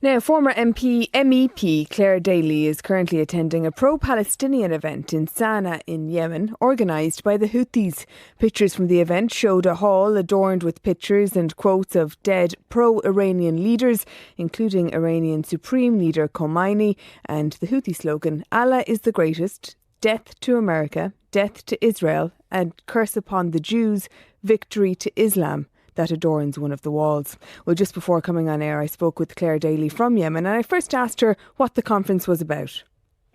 Now, former MEP Clare Daly is currently attending a pro-Palestinian event in Sanaa in Yemen, organised by the Houthis. Pictures from the event showed a hall adorned with pictures and quotes of dead pro-Iranian leaders, including Iranian Supreme Leader Khomeini, and the Houthi slogan, "Allah is the greatest, death to America, death to Israel, and curse upon the Jews, victory to Islam," that adorns one of the walls. Well, just before coming on air, I spoke with Clare Daly from Yemen, and I first asked her what the conference was about.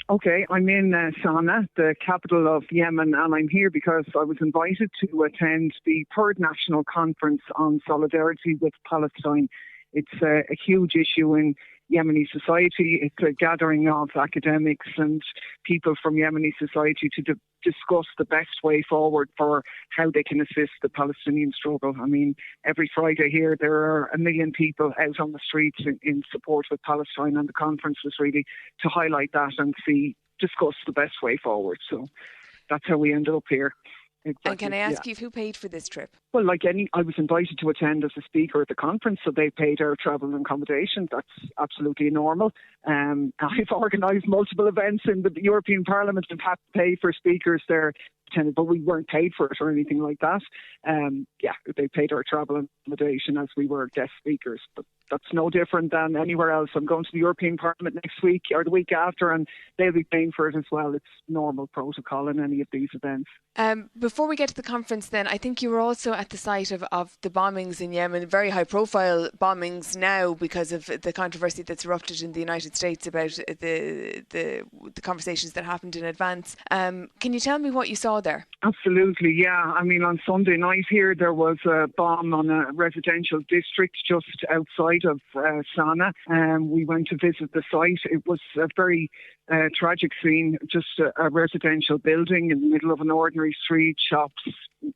Okay, I'm in Sanaa, the capital of Yemen, and I'm here because I was invited to attend the third national conference on solidarity with Palestine. It's a huge issue in Yemeni society. It's a gathering of academics and people from Yemeni society to discuss the best way forward for how they can assist the Palestinian struggle. I mean, every Friday here there are 1 million people out on the streets in support of Palestine, and the conference was really to highlight that and discuss the best way forward. So that's how we ended up here. Exactly. And can I ask you who paid for this trip? Well, I was invited to attend as a speaker at the conference, so they paid our travel and accommodation. That's absolutely normal. I've organised multiple events in the European Parliament and had to pay for speakers there, but we weren't paid for it or anything like that. They paid our travel and accommodation as we were guest speakers, but that's no different than anywhere else. I'm going to the European Parliament next week or the week after, and they'll be paying for it as well. It's normal protocol in any of these events. Before we get to the conference then, I think you were also at the site of the bombings in Yemen, very high profile bombings now because of the controversy that's erupted in the United States about the conversations that happened in advance. Can you tell me what you saw there? Absolutely, yeah. I mean, on Sunday night here, there was a bomb on a residential district just outside of Sanaa. We went to visit the site. It was a very tragic scene, just a residential building in the middle of an ordinary street, shops,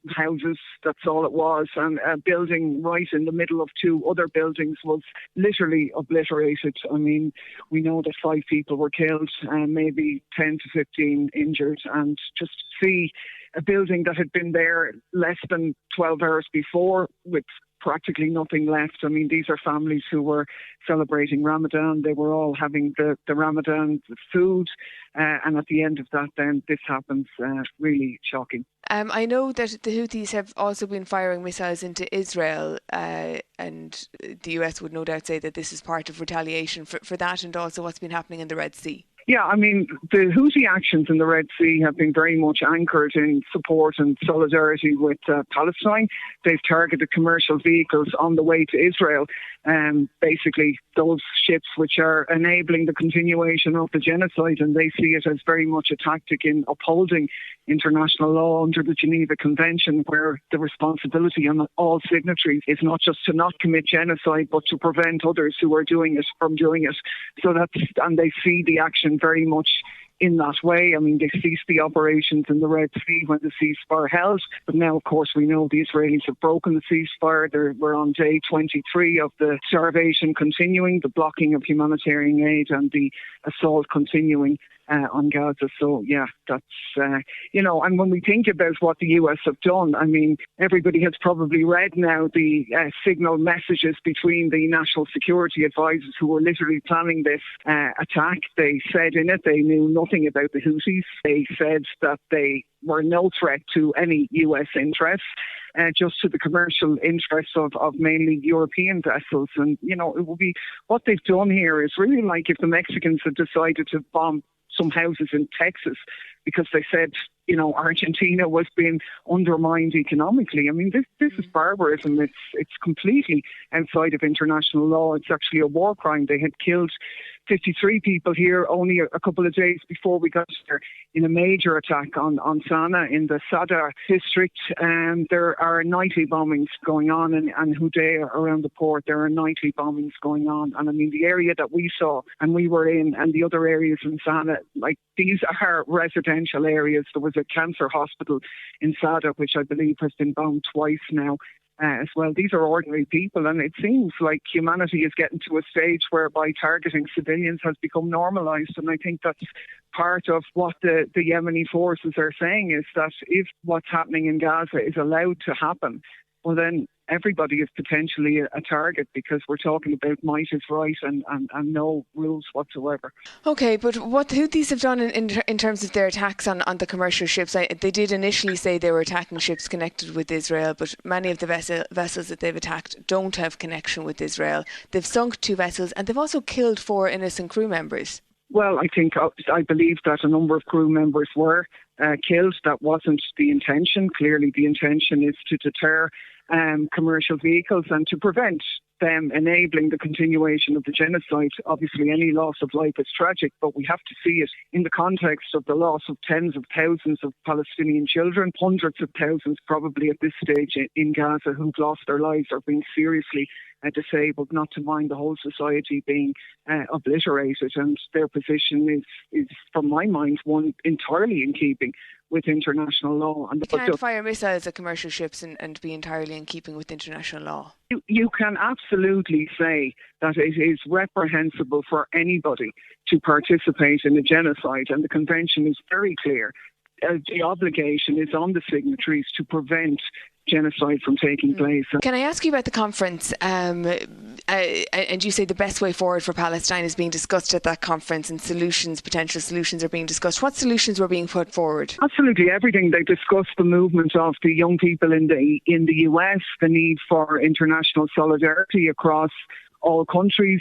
houses, that's all it was. And a building right in the middle of two other buildings was literally obliterated. I mean, we know that 5 people were killed and maybe 10 to 15 injured. And just to see a building that had been there less than 12 hours before with practically nothing left. I mean, these are families who were celebrating Ramadan. They were all having the Ramadan food. And at the end of that, then this happens. Really shocking. I know that the Houthis have also been firing missiles into Israel, and the US would no doubt say that this is part of retaliation for that, and also what's been happening in the Red Sea. Yeah, I mean, the Houthi actions in the Red Sea have been very much anchored in support and solidarity with Palestine. They've targeted commercial vehicles on the way to Israel. Basically, those ships which are enabling the continuation of the genocide, and they see it as very much a tactic in upholding international law under the Geneva Convention, where the responsibility on all signatories is not just to not commit genocide, but to prevent others who are doing it from doing it. And they see the action very much in that way. I mean, they ceased the operations in the Red Sea when the ceasefire held, but now, of course, we know the Israelis have broken the ceasefire. We're on day 23 of the starvation continuing, the blocking of humanitarian aid, and the assault continuing on Gaza. So, yeah, that's, and when we think about what the US have done, I mean, everybody has probably read now the signal messages between the national security advisors who were literally planning this attack. They said in it they knew nothing about the Houthis. They said that they were no threat to any US interests, just to the commercial interests of mainly European vessels. And, it will be, what they've done here is really like if the Mexicans had decided to bomb some houses in Texas because they said, Argentina was being undermined economically. I mean, this is barbarism. It's completely outside of international law. It's actually a war crime. They had killed 53 people here only a couple of days before we got there in a major attack on Sanaa in the Sadr district. And there are nightly bombings going on, and Houthi around the port, there are nightly bombings going on. And I mean, the area that we saw and we were in, and the other areas in Sanaa, like these are residential areas. There was a cancer hospital in Sadr, which I believe has been bombed twice now. As well. These are ordinary people, and it seems like humanity is getting to a stage whereby targeting civilians has become normalised, and I think that's part of what the Yemeni forces are saying, is that if what's happening in Gaza is allowed to happen, well then everybody is potentially a target, because we're talking about might is right and no rules whatsoever. Okay, but what the Houthis have done in terms of their attacks on the commercial ships, they did initially say they were attacking ships connected with Israel, but many of the vessels that they've attacked don't have connection with Israel. They've sunk 2 vessels and they've also killed 4 innocent crew members. Well, I believe that a number of crew members were killed. That wasn't the intention. Clearly, the intention is to deter commercial vehicles and to prevent them enabling the continuation of the genocide. Obviously, any loss of life is tragic, but we have to see it in the context of the loss of tens of thousands of Palestinian children, hundreds of thousands probably at this stage in Gaza, who've lost their lives or been seriously disabled, not to mind the whole society being obliterated. And their position is, from my mind, one entirely in keeping with international law. And you can't fire missiles at commercial ships and be entirely in keeping with international law. You can absolutely say that it is reprehensible for anybody to participate in a genocide, and the convention is very clear. The obligation is on the signatories to prevent genocide from taking place. Can I ask you about the conference? And you say the best way forward for Palestine is being discussed at that conference, and potential solutions are being discussed. What solutions were being put forward? Absolutely everything. They discussed the movement of the young people in the US, the need for international solidarity across all countries.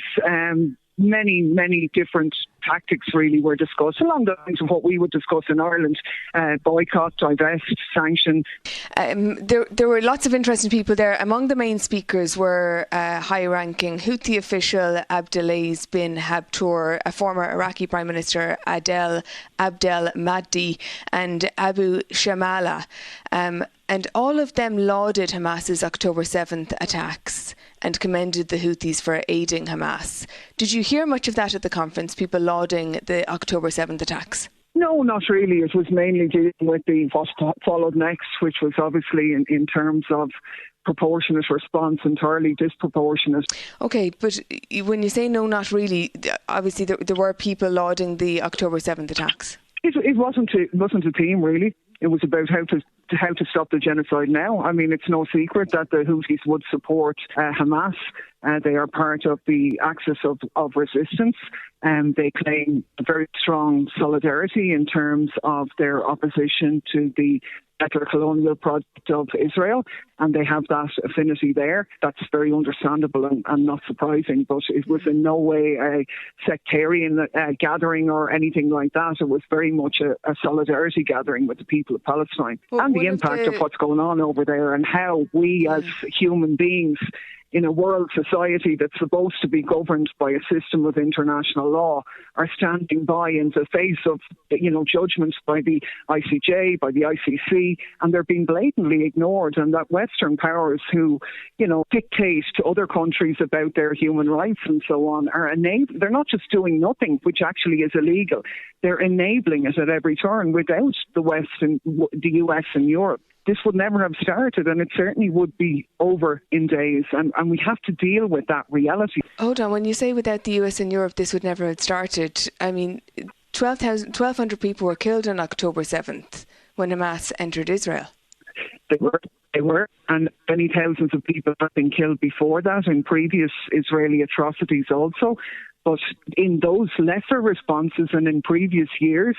Many different tactics really were discussed, along the lines of what we would discuss in Ireland: boycott, divest, sanction. There were lots of interesting people there. Among the main speakers were high-ranking Houthi official Abdelaziz bin Habtour, a former Iraqi Prime Minister Adel Abdel Mahdi, and Abu Shamala. And all of them lauded Hamas's October 7th attacks and commended the Houthis for aiding Hamas. Did you hear much of that at the conference, people lauding the October 7th attacks? No, not really. It was mainly dealing with what followed next, which was obviously in terms of proportionate response, entirely disproportionate. Okay, but when you say no, not really, obviously there were people lauding the October 7th attacks. It wasn't a theme, really. It was about how to stop the genocide now. I mean, it's no secret that the Houthis would support Hamas. They are part of the axis of resistance, and they claim very strong solidarity in terms of their opposition to the settler colonial project of Israel, and they have that affinity there. That's very understandable and not surprising, but it was in no way a sectarian gathering or anything like that. It was very much a solidarity gathering with the people of Palestine, and the impact of what's going on over there, and how we as human beings in a world society that's supposed to be governed by a system of international law are standing by in the face of, judgments by the ICJ, by the ICC, and they're being blatantly ignored, and that Western powers who, dictate to other countries about their human rights and so on they're not just doing nothing, which actually is illegal. They're enabling it at every turn. Without the West and the US and Europe, this would never have started, and it certainly would be over in days, and we have to deal with that reality. Hold on, when you say without the US and Europe this would never have started, I mean 1,200 people were killed on October 7th when Hamas entered Israel. They were, and many thousands of people have been killed before that in previous Israeli atrocities also. But in those lesser responses and in previous years,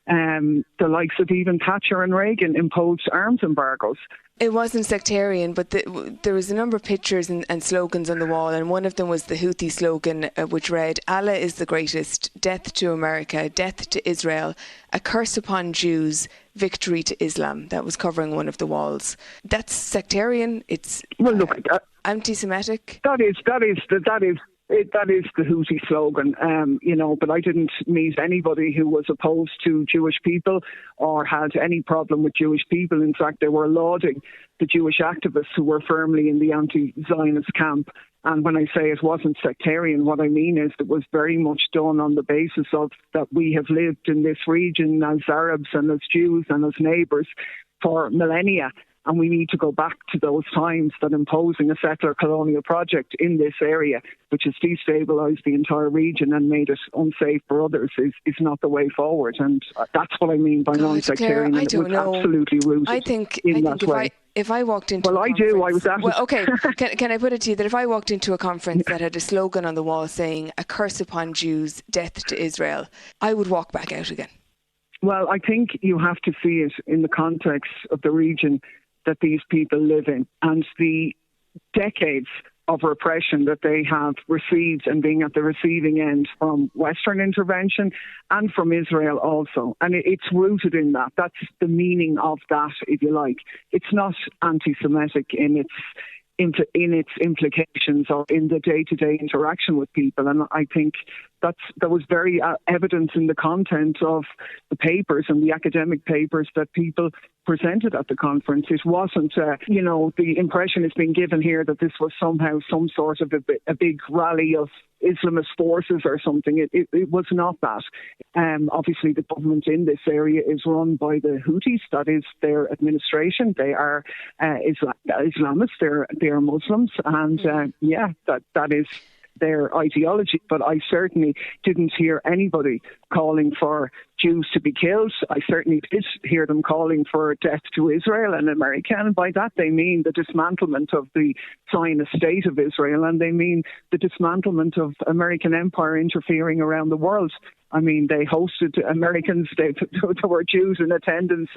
the likes of even Thatcher and Reagan imposed arms embargoes. It wasn't sectarian, but there was a number of pictures and slogans on the wall, and one of them was the Houthi slogan, which read, "Allah is the greatest, death to America, death to Israel, a curse upon Jews, victory to Islam." That was covering one of the walls. That's sectarian. It's anti-Semitic. That is the Houthi slogan, but I didn't meet anybody who was opposed to Jewish people or had any problem with Jewish people. In fact, they were lauding the Jewish activists who were firmly in the anti-Zionist camp. And when I say it wasn't sectarian, what I mean is it was very much done on the basis of that we have lived in this region as Arabs and as Jews and as neighbours for millennia. And we need to go back to those times that imposing a settler colonial project in this area, which has destabilised the entire region and made it unsafe for others, is not the way forward. And that's what I mean by non-sectarian. Claire, I don't know. Absolutely rooted I think that way. If I walked into I do. I was at Well, okay. Can I put it to you that if I walked into a conference that had a slogan on the wall saying "A curse upon Jews, death to Israel," I would walk back out again. Well, I think you have to see it in the context of the region that these people live in and the decades of repression that they have received and being at the receiving end from Western intervention and from Israel also. And it's rooted in that. That's the meaning of that, if you like. It's not anti-Semitic in its implications or in the day-to-day interaction with people. And I think that was very evident in the content of the papers and the academic papers that people presented at the conference. It wasn't, the impression is being given here that this was somehow some sort of a big rally of Islamist forces or something. It was not that. Obviously, the government in this area is run by the Houthis. That is their administration. They are Islamists. They are Muslims, and that is their ideology. But I certainly didn't hear anybody calling for Jews to be killed. I certainly did hear them calling for death to Israel and America, and by that they mean the dismantlement of the Zionist state of Israel, and they mean the dismantlement of American empire interfering around the world. I mean, they hosted Americans, there were Jews in attendance.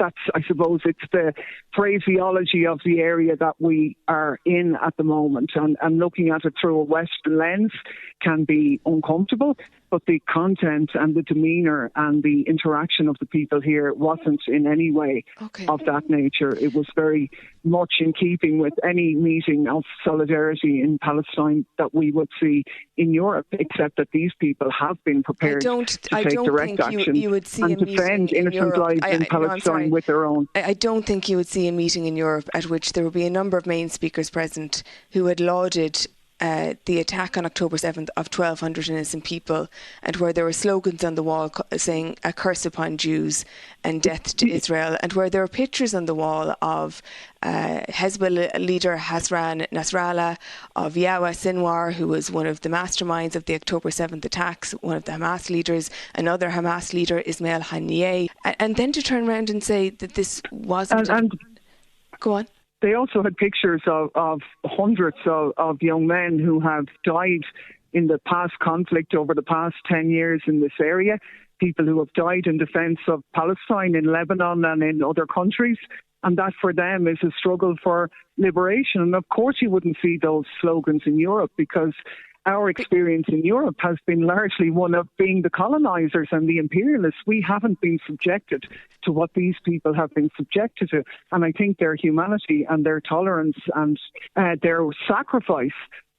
I suppose it's the phraseology of the area that we are in at the moment, and looking at it through a Western lens can be uncomfortable, but the content and the demeanour and the interaction of the people here wasn't in any way of that nature. It was very much in keeping with any meeting of solidarity in Palestine that we would see in Europe, except that these people have been prepared to take direct action you would see and defend innocent lives in Palestine with their own. I don't think you would see a meeting in Europe at which there would be a number of main speakers present who had lauded the attack on October 7th of 1,200 innocent people, and where there were slogans on the wall saying "A curse upon Jews" and "Death to Israel," and where there were pictures on the wall of Hezbollah leader Hassan Nasrallah, of Yahya Sinwar, who was one of the masterminds of the October 7th attacks, one of the Hamas leaders, another Hamas leader, Ismail Haniyeh, and then to turn around and say that this wasn't... Go on. They also had pictures of hundreds of young men who have died in the past conflict over the past 10 years in this area, people who have died in defence of Palestine, in Lebanon and in other countries. And that for them is a struggle for liberation. And of course you wouldn't see those slogans in Europe, because our experience in Europe has been largely one of being the colonisers and the imperialists. We haven't been subjected to what these people have been subjected to. And I think their humanity and their tolerance and their sacrifice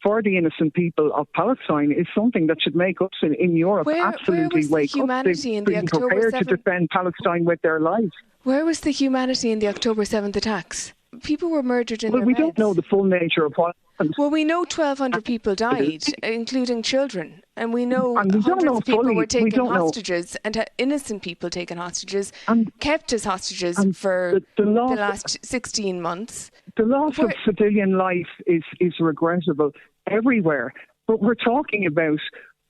for the innocent people of Palestine is something that should make us in Europe absolutely wake up. They've been prepared to defend Palestine with their lives. Where was the humanity in the October 7th attacks? People were murdered in their beds. Well, we don't know the full nature of what... Well, we know 1,200 people died, including children. And we know hundreds of people were taken hostages, and innocent people taken hostages, kept as hostages for the last 16 months. The loss of civilian life is regrettable everywhere. But we're talking about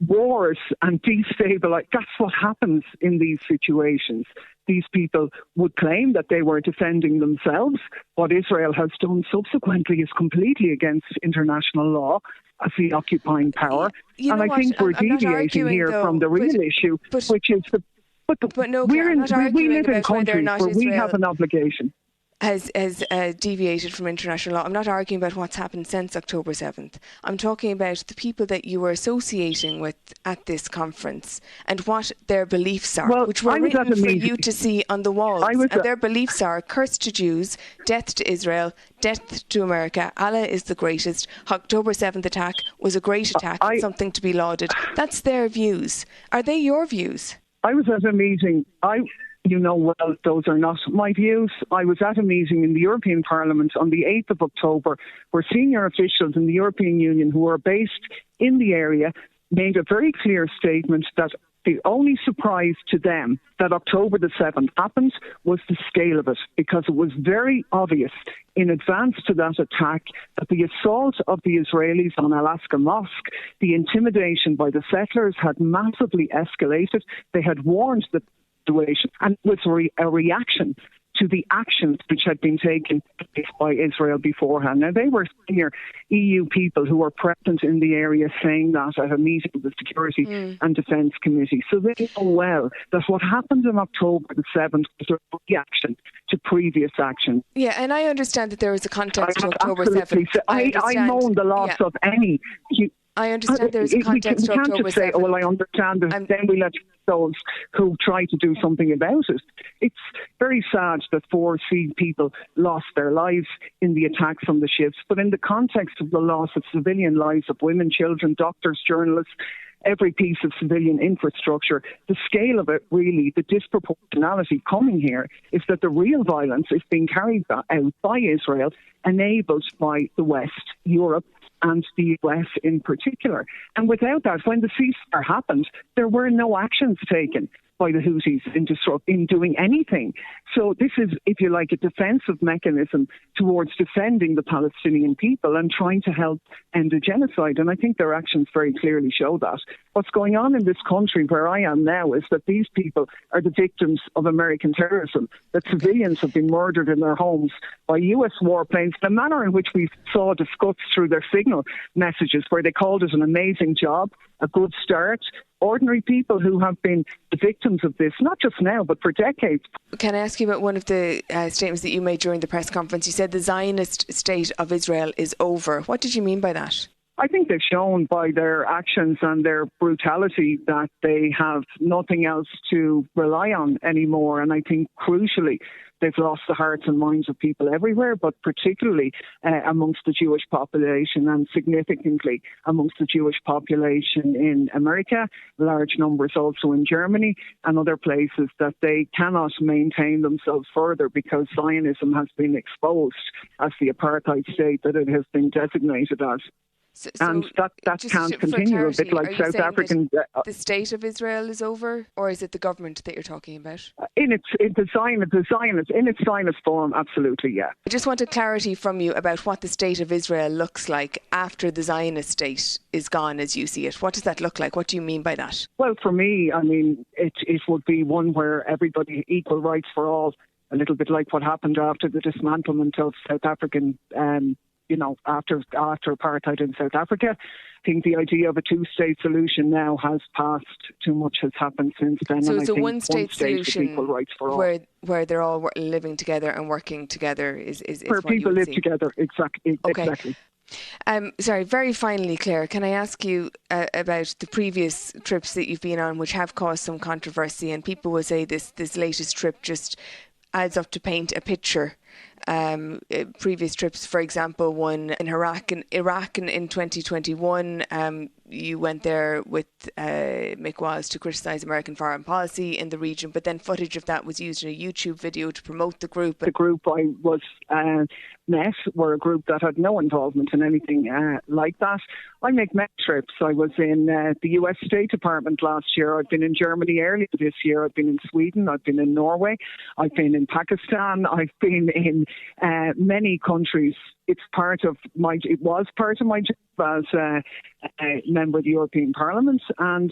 wars and destabilize. That's what happens in these situations. These people would claim that they were defending themselves. What Israel has done subsequently is completely against international law as the occupying power. And I think we're deviating here from the real issue, which is the... But no, we live in countries where we have an obligation. Has deviated from international law. I'm not arguing about what's happened since October 7th. I'm talking about the people that you were associating with at this conference and what their beliefs are, which were written for you to see on the walls. And their beliefs are: curse to Jews, death to Israel, death to America, Allah is the greatest, October 7th attack was a great attack, something to be lauded. That's their views. Are they your views? I was at a meeting... You know well, those are not my views. I was at a meeting in the European Parliament on the 8th of October where senior officials in the European Union who are based in the area made a very clear statement that The only surprise to them that October the 7th happened was the scale of it, because it was very obvious in advance to that attack that the assault of the Israelis on Al-Aqsa Mosque, the intimidation by the settlers had massively escalated. They had warned the situation, and it was a reaction to the actions which had been taken by Israel beforehand. Now, they were senior EU people who were present in the area saying that at a meeting of the Security and Defence Committee. So they know well that what happened on October the 7th was a reaction to previous action. Yeah, and I understand that there was a context to October 7th. I mourn the loss of any... I understand there is a context to October 7th. We can't just say, oh, well, I understand it, and then we let those who try to do something about it. It's very sad that 4 sea people lost their lives in the attacks on the ships, but in the context of the loss of civilian lives of women, children, doctors, journalists, every piece of civilian infrastructure, the scale of it, really, the disproportionality coming here is that the real violence is being carried out by Israel, enabled by the West, Europe, and the US in particular. And without that, when the ceasefire happened, there were no actions taken by the Houthis in doing anything. So this is, if you like, a defensive mechanism towards defending the Palestinian people and trying to help end the genocide. And I think their actions very clearly show that. What's going on in this country where I am now is that these people are the victims of American terrorism, that civilians have been murdered in their homes by US warplanes, the manner in which we saw discussed through their signal messages, where they called it an amazing job, a good start. Ordinary people who have been the victims of this, not just now, but for decades. Can I ask you about one of the statements that you made during the press conference? You said the Zionist state of Israel is over. What did you mean by that? I think they've shown by their actions and their brutality that they have nothing else to rely on anymore. And I think, crucially, they've lost the hearts and minds of people everywhere, but particularly amongst the Jewish population, and significantly amongst the Jewish population in America, large numbers also in Germany and other places, that they cannot maintain themselves further because Zionism has been exposed as the apartheid state that it has been designated as. And that can't continue, a bit like South African... the state of Israel is over, or is it the government that you're talking about? In its Zionist form, absolutely, yeah. I just wanted clarity from you about what the state of Israel looks like after the Zionist state is gone, as you see it. What does that look like? What do you mean by that? Well, for me, I mean, it would be one where everybody, equal rights for all, a little bit like what happened after the dismantlement of South African... after apartheid in South Africa. I think the idea of a two-state solution now has passed. Too much has happened since then. So and it's a one-state solution equal rights for all. where they're all living together and working together is where what people you would live see. together, exactly. Okay. Sorry, very finally, Clare, can I ask you about the previous trips that you've been on, which have caused some controversy, and people will say this latest trip just adds up to paint a picture. Previous trips, for example, one in Iraq in 2021, you went there with Mick Waz to criticise American foreign policy in the region, but then footage of that was used in a YouTube video to promote the group. The group I was met were a group that had no involvement in anything like that. I make many trips. I was in the US State Department last year. I've been in Germany earlier this year. I've been in Sweden. I've been in Norway. I've been in Pakistan. I've been in many countries. It was part of my job as a member of the European Parliament, and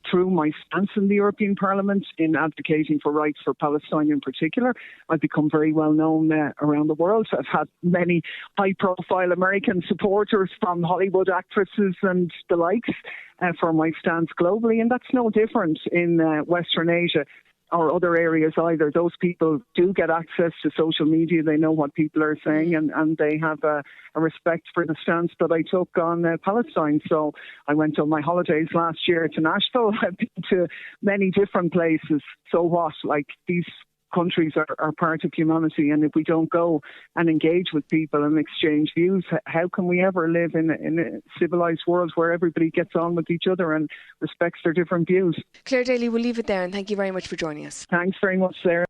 through my stance in the European Parliament in advocating for rights for Palestine in particular, I've become very well known around the world. I've had many high-profile American supporters, from Hollywood actresses and the likes, for my stance globally, and that's no different in Western Asia or other areas either. Those people do get access to social media. They know what people are saying, and they have a respect for the stance that I took on Palestine. So I went on my holidays last year to Nashville. I've been to many different places. So what? Like, these countries are part of humanity, and if we don't go and engage with people and exchange views, how can we ever live in a civilised world where everybody gets on with each other and respects their different views? Clare Daly, we'll leave it there, and thank you very much for joining us. Thanks very much, Sarah.